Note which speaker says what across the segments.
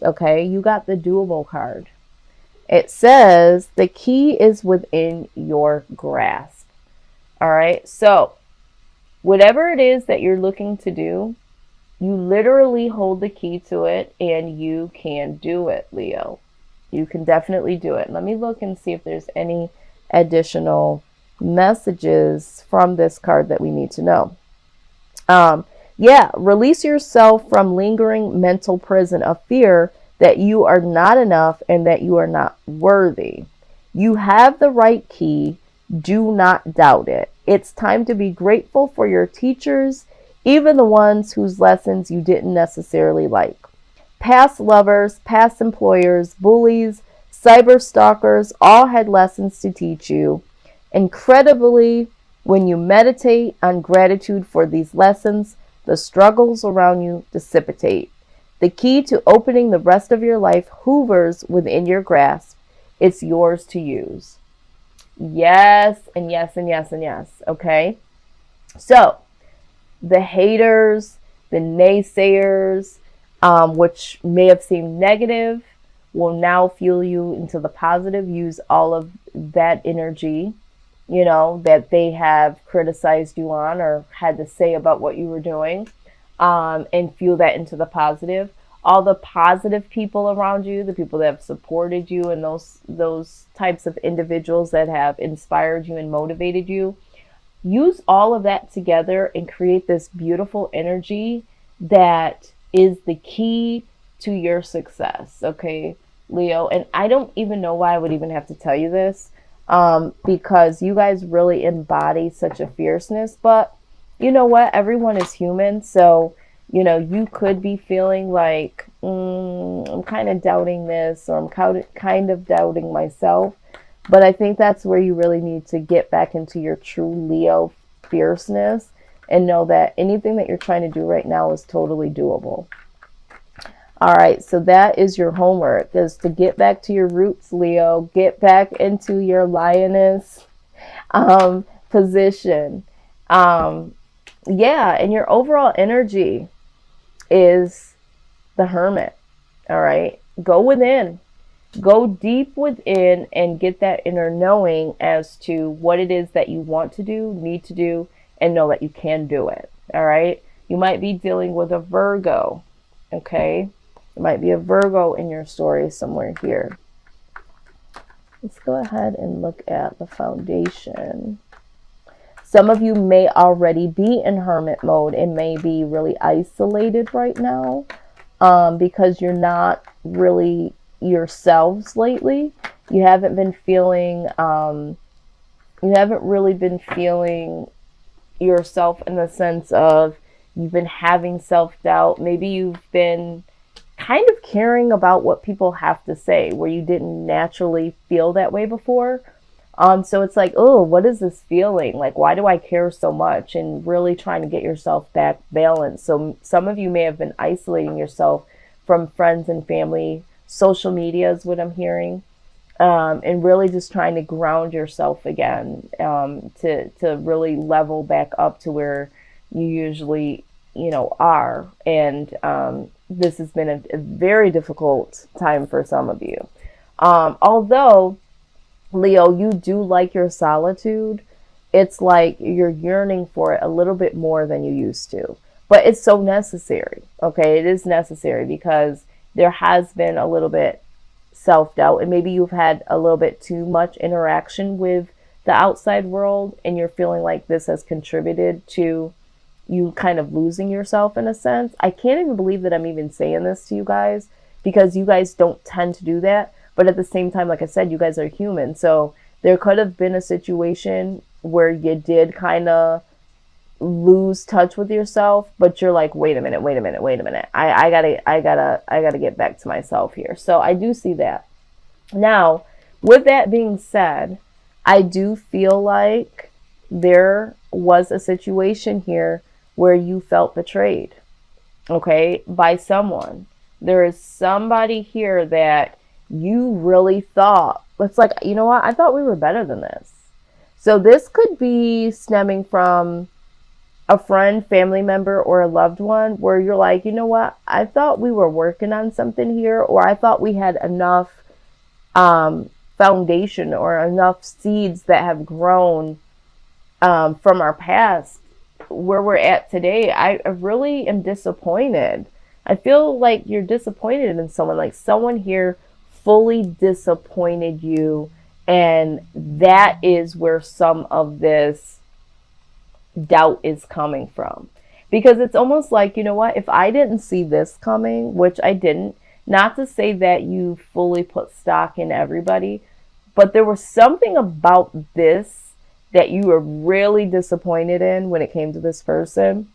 Speaker 1: this, okay? You got the doable card. It says the key is within your grasp. All right. So, whatever it is that you're looking to do, you literally hold the key to it and you can do it, Leo. You can definitely do it. Let me look and see if there's any additional messages from this card that we need to know. Yeah, release yourself from lingering mental prison of fear that you are not enough and that you are not worthy. You have the right key. Do not doubt it. It's time to be grateful for your teachers, even the ones whose lessons you didn't necessarily like. Past lovers, past employers, bullies, cyber stalkers all had lessons to teach you. Incredibly, when you meditate on gratitude for these lessons, the struggles around you dissipate. The key to opening the rest of your life hoovers within your grasp. It's yours to use. Yes, and yes, and yes, and yes. Okay? So, the haters, the naysayers, which may have seemed negative, will now fuel you into the positive. Use all of that energy, that they have criticized you on or had to say about what you were doing, and fuel that into the positive. All the positive people around you, the people that have supported you, and those types of individuals that have inspired you and motivated you, use all of that together and create this beautiful energy that is the key to your success. Okay, Leo. And I don't even know why I would even have to tell you this, because you guys really embody such a fierceness. But you know what? Everyone is human. So, you could be feeling like, I'm kind of doubting this, or I'm kind of doubting myself. But I think that's where you really need to get back into your true Leo fierceness and know that anything that you're trying to do right now is totally doable. All right, so that is your homework, is to get back to your roots, Leo. Get back into your lioness position. Yeah, and your overall energy is the hermit. All right, go within. Go deep within and get that inner knowing as to what it is that you want to do, need to do, and know that you can do it. All right. You might be dealing with a Virgo. Okay. There might be a Virgo in your story somewhere here. Let's go ahead and look at the foundation. Some of you may already be in hermit mode and may be really isolated right now, because you're not really yourselves lately. You haven't been feeling, you haven't really been feeling yourself in the sense of you've been having self-doubt. Maybe you've been kind of caring about what people have to say where you didn't naturally feel that way before. So it's like, oh, what is this feeling? Like, why do I care so much? And really trying to get yourself back balanced. So some of you may have been isolating yourself from friends and family. Social media is what I'm hearing. And really just trying to ground yourself again, to really level back up to where you usually, are. And this has been a very difficult time for some of you. Although, Leo, you do like your solitude. It's like you're yearning for it a little bit more than you used to. But it's so necessary. Okay, it is necessary because there has been a little bit self-doubt, and maybe you've had a little bit too much interaction with the outside world, and you're feeling like this has contributed to you kind of losing yourself in a sense. I can't even believe that I'm even saying this to you guys, because you guys don't tend to do that. But at the same time, like I said, you guys are human. So there could have been a situation where you did kind of lose touch with yourself, but you're like, wait a minute. I gotta get back to myself here. So I do see that. Now, with that being said, I do feel like there was a situation here where you felt betrayed, okay, by someone. There is somebody here that you really thought, it's like, you know what? I thought we were better than this. So this could be stemming from a friend, family member, or a loved one where you're like, you know what, I thought we were working on something here, or I thought we had enough foundation or enough seeds that have grown from our past where we're at today. I really am disappointed. I feel like you're disappointed in someone, like someone here fully disappointed you, and that is where some of this doubt is coming from. Because it's almost like, you know what, if I didn't see this coming, which I didn't, not to say that you fully put stock in everybody, but there was something about this that you were really disappointed in when it came to this person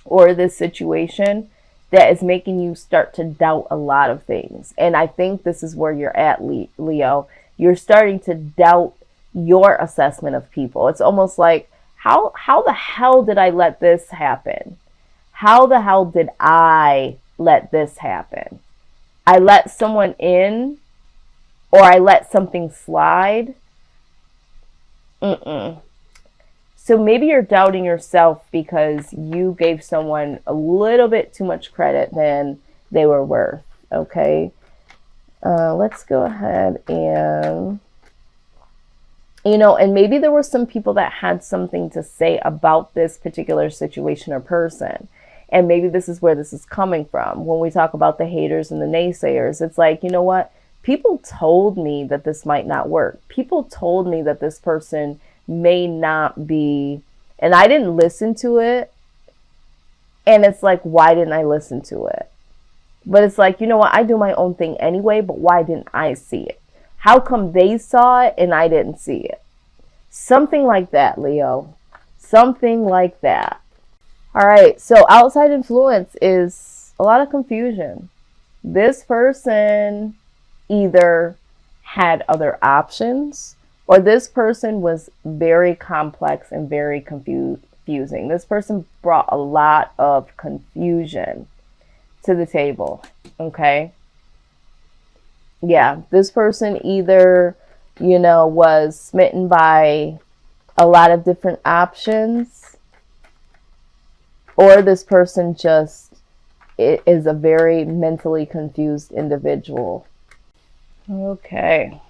Speaker 1: or this situation that is making you start to doubt a lot of things. And I think this is where you're at, Leo. You're starting to doubt your assessment of people. It's almost like, how the hell did I let this happen? How the hell did I let this happen? I let someone in, or I let something slide. So maybe you're doubting yourself because you gave someone a little bit too much credit than they were worth. Okay. Let's go ahead and, and maybe there were some people that had something to say about this particular situation or person. And maybe this is where this is coming from. When we talk about the haters and the naysayers, it's like, you know what? People told me that this might not work. People told me that this person may not be, and I didn't listen to it. And it's like, why didn't I listen to it? But it's like, you know what? I do my own thing anyway, but why didn't I see it? How come they saw it and I didn't see it? Something like that, Leo. Something like that. All right. So outside influence is a lot of confusion. This person either had other options, or this person was very complex and very confusing. This person brought a lot of confusion to the table. Okay. Yeah. This person either, was smitten by a lot of different options, or this person just is a very mentally confused individual. Okay.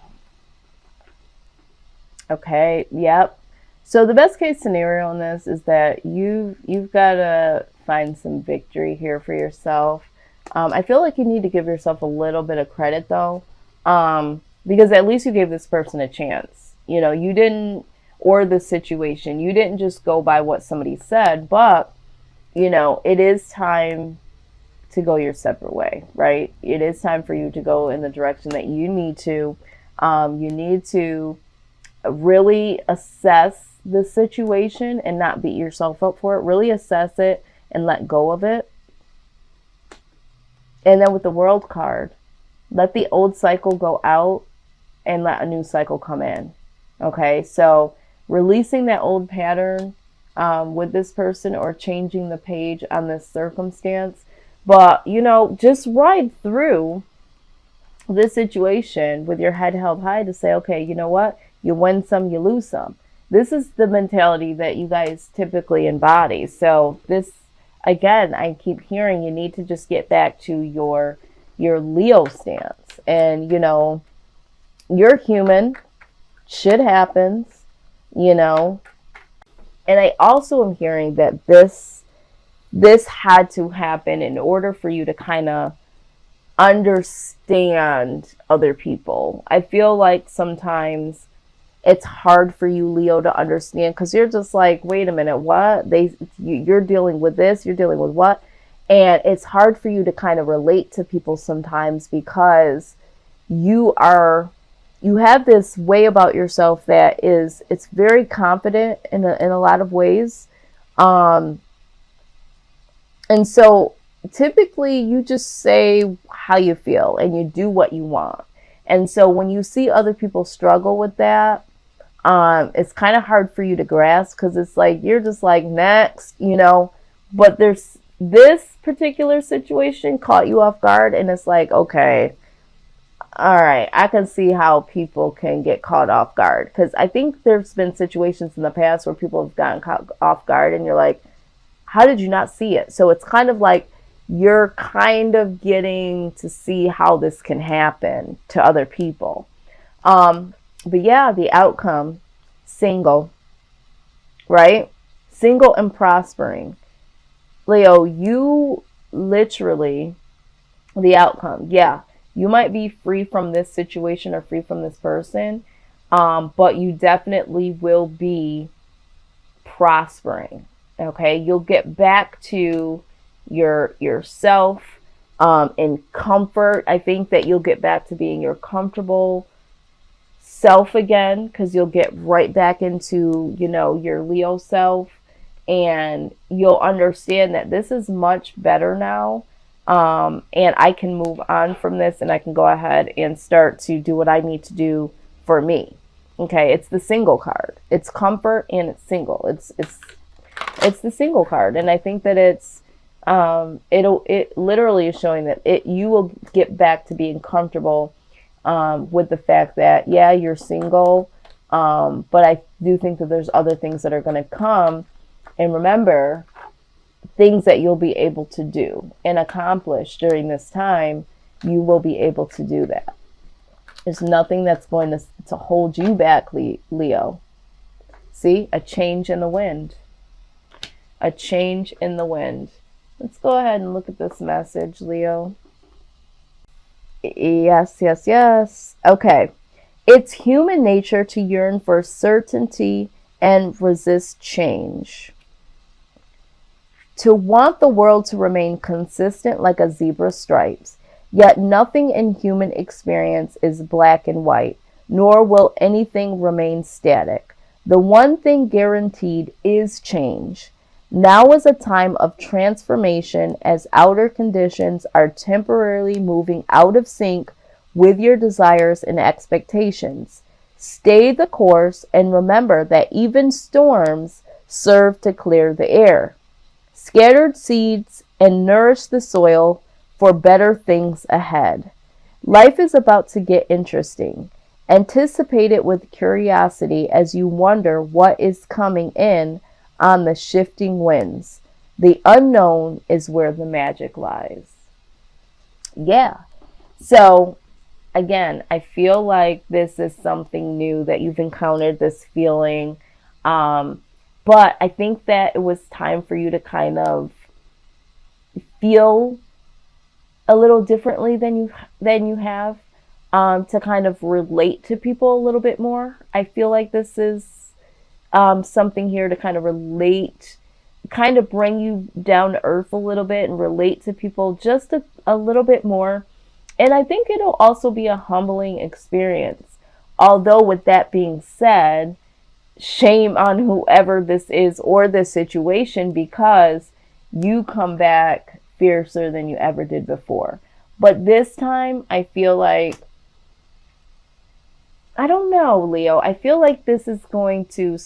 Speaker 1: Yep. So the best case scenario in this is that you've got to find some victory here for yourself. I feel like you need to give yourself a little bit of credit though, because at least you gave this person a chance. You didn't, or the situation, you didn't just go by what somebody said, but it is time to go your separate way, right? It is time for you to go in the direction that you need to. You need to really assess the situation and not beat yourself up for it. Really assess it and let go of it. And then with the World card, let the old cycle go out and let a new cycle come in. Okay, so releasing that old pattern with this person, or changing the page on this circumstance. But, just ride through this situation with your head held high to say, okay, you know what? You win some, you lose some. This is the mentality that you guys typically embody. So this, again, I keep hearing you need to just get back to your Leo stance. And, you're human. Shit happens, And I also am hearing that this had to happen in order for you to kind of understand other people. I feel like sometimes it's hard for you, Leo, to understand, because you're just like, wait a minute, what? You're dealing with this, you're dealing with what? And it's hard for you to kind of relate to people sometimes because you have this way about yourself that it's very confident in a lot of ways. And so typically you just say how you feel and you do what you want. And so when you see other people struggle with that, it's kind of hard for you to grasp, because it's like, you're just like, next, but there's this particular situation caught you off guard, and it's like, okay, all right, I can see how people can get caught off guard, because I think there's been situations in the past where people have gotten caught off guard and you're like, how did you not see it? So it's kind of like you're kind of getting to see how this can happen to other people. But yeah, the outcome, single, right? Single and prospering. Leo, you literally, the outcome, yeah, you might be free from this situation or free from this person, but you definitely will be prospering. Okay, you'll get back to yourself in comfort. I think that you'll get back to being your comfortable self again, because you'll get right back into, your Leo self, and you'll understand that this is much better now. And I can move on from this, and I can go ahead and start to do what I need to do for me. Okay, it's the single card. It's comfort and it's single. It's the single card, and I think that it literally is showing that you will get back to being comfortable with the fact that, yeah, you're single, but I do think that there's other things that are going to come. And remember, things that you'll be able to do and accomplish during this time, you will be able to do that. There's nothing that's going to hold you back, Leo. See, a change in the wind. A change in the wind. Let's go ahead and look at this message, Leo. Yes, yes, yes. Okay. It's human nature to yearn for certainty and resist change. To want the world to remain consistent like a zebra's stripes. Yet nothing in human experience is black and white, nor will anything remain static. The one thing guaranteed is change. Now is a time of transformation as outer conditions are temporarily moving out of sync with your desires and expectations. Stay the course and remember that even storms serve to clear the air. Scattered seeds and nourish the soil for better things ahead. Life is about to get interesting. Anticipate it with curiosity as you wonder what is coming in on the shifting winds. The unknown is where the magic lies. Yeah. So, again, I feel like this is something new that you've encountered, this feeling. But I think that it was time for you to kind of feel a little differently than you have, to kind of relate to people a little bit more. I feel like this is something here to kind of relate, kind of bring you down to earth a little bit and relate to people just a little bit more. And I think it'll also be a humbling experience. Although with that being said, shame on whoever this is or this situation, because you come back fiercer than you ever did before. But this time, I feel like, I don't know, Leo. I feel like this is going to,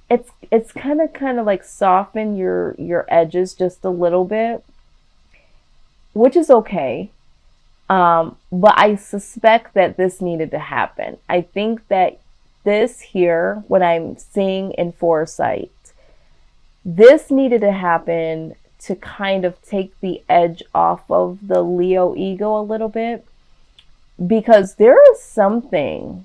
Speaker 1: it's kind of like soften your edges just a little bit, which is okay. But I suspect that this needed to happen. I think that this here, what I'm seeing in foresight, this needed to happen to kind of take the edge off of the Leo ego a little bit, because there is someone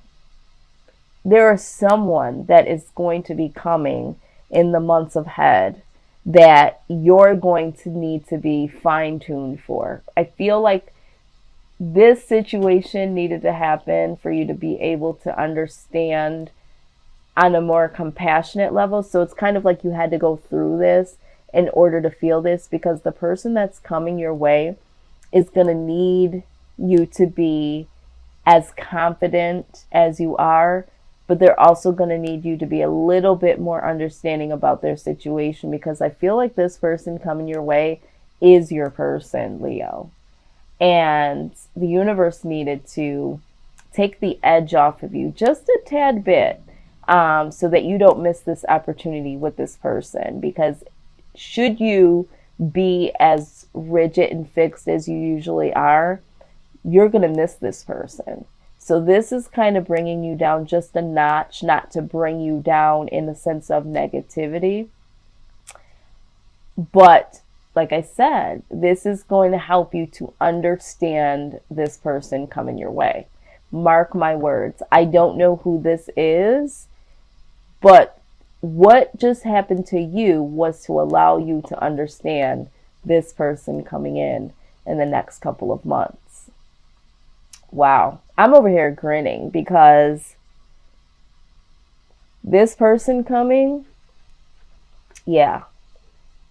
Speaker 1: that is going to be coming in the months ahead that you're going to need to be fine-tuned for. I feel like this situation needed to happen for you to be able to understand on a more compassionate level. So it's kind of like you had to go through this in order to feel this, because the person that's coming your way is going to need you to be as confident as you are, but they're also going to need you to be a little bit more understanding about their situation, because I feel like this person coming your way is your person, Leo. And the universe needed to take the edge off of you just a tad bit, so that you don't miss this opportunity with this person. Because should you be as rigid and fixed as you usually are, you're going to miss this person. So this is kind of bringing you down just a notch, not to bring you down in the sense of negativity, But like I said, this is going to help you to understand this person coming your way. Mark my words. I don't know who this is, but what just happened to you was to allow you to understand this person coming in the next couple of months. Wow. I'm over here grinning because this person coming, yeah,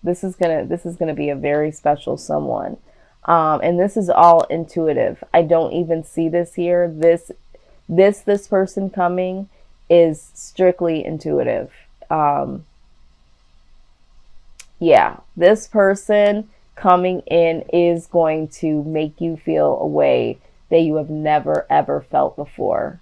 Speaker 1: this is gonna be a very special someone. And this is all intuitive. I don't even see this here. This person coming is strictly intuitive. Yeah, this person coming in is going to make you feel a way that you have never ever felt before.